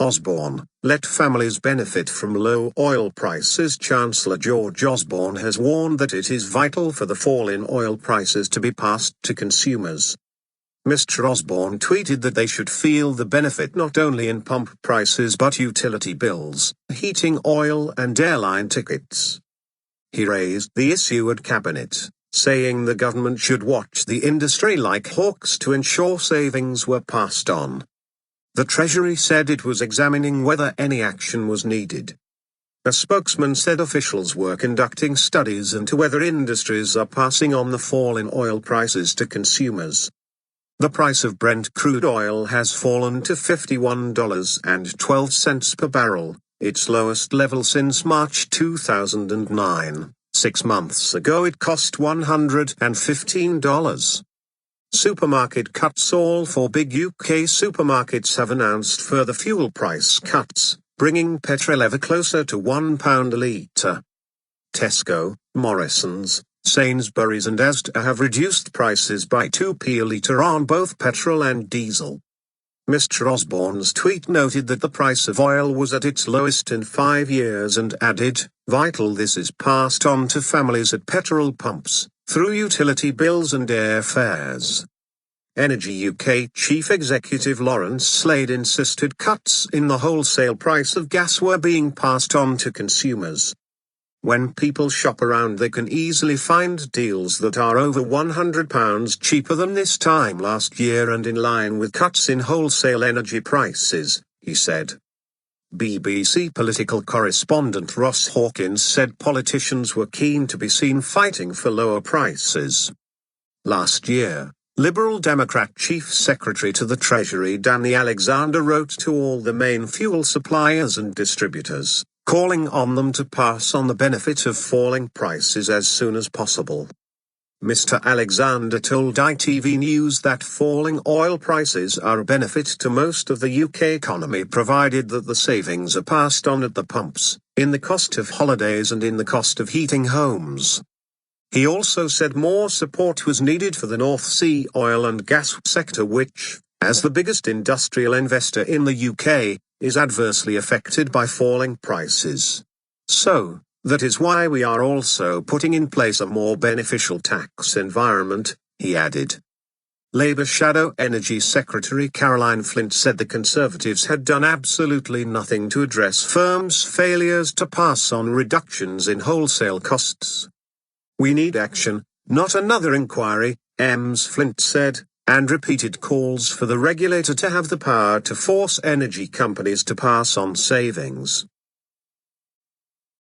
Osborne, let families benefit from low oil prices. Chancellor George Osborne has warned that it is vital for the fall in oil prices to be passed to consumers. Mr. Osborne tweeted that they should feel the benefit not only in pump prices but utility bills, heating oil and airline tickets. He raised the issue at Cabinet, saying the government should watch the industry like hawks to ensure savings were passed on. The Treasury said it was examining whether any action was needed. A spokesman said officials were conducting studies into whether industries are passing on the fall in oil prices to consumers. The price of Brent crude oil has fallen to $51.12 per barrel, its lowest level since March 2009. 6 months ago it cost $115. Supermarket cuts. All four big UK supermarkets have announced further fuel price cuts, bringing petrol ever closer to £1 a litre. Tesco, Morrisons, Sainsbury's and Asda have reduced prices by 2p a litre on both petrol and diesel. Mr. Osborne's tweet noted that the price of oil was at its lowest in 5 years and added, "Vital this is passed on to families at petrol pumps, through utility bills and airfares." Energy UK Chief Executive Lawrence Slade insisted cuts in the wholesale price of gas were being passed on to consumers. When people shop around they can easily find deals that are over £100 cheaper than this time last year and in line with cuts in wholesale energy prices, he said. BBC political correspondent Ross Hawkins said politicians were keen to be seen fighting for lower prices. Last year, Liberal Democrat Chief Secretary to the Treasury Danny Alexander wrote to all the main fuel suppliers and distributors, calling on them to pass on the benefit of falling prices as soon as possible. Mr. Alexander told ITV News that falling oil prices are a benefit to most of the UK economy provided that the savings are passed on at the pumps, in the cost of holidays and in the cost of heating homes. He also said more support was needed for the North Sea oil and gas sector which, as the biggest industrial investor in the UK, is adversely affected by falling prices. So, that is why we are also putting in place a more beneficial tax environment, he added. Labour Shadow Energy Secretary Caroline Flint said the Conservatives had done absolutely nothing to address firms' failures to pass on reductions in wholesale costs. "We need action, not another inquiry," Ms. Flint said, and repeated calls for the regulator to have the power to force energy companies to pass on savings.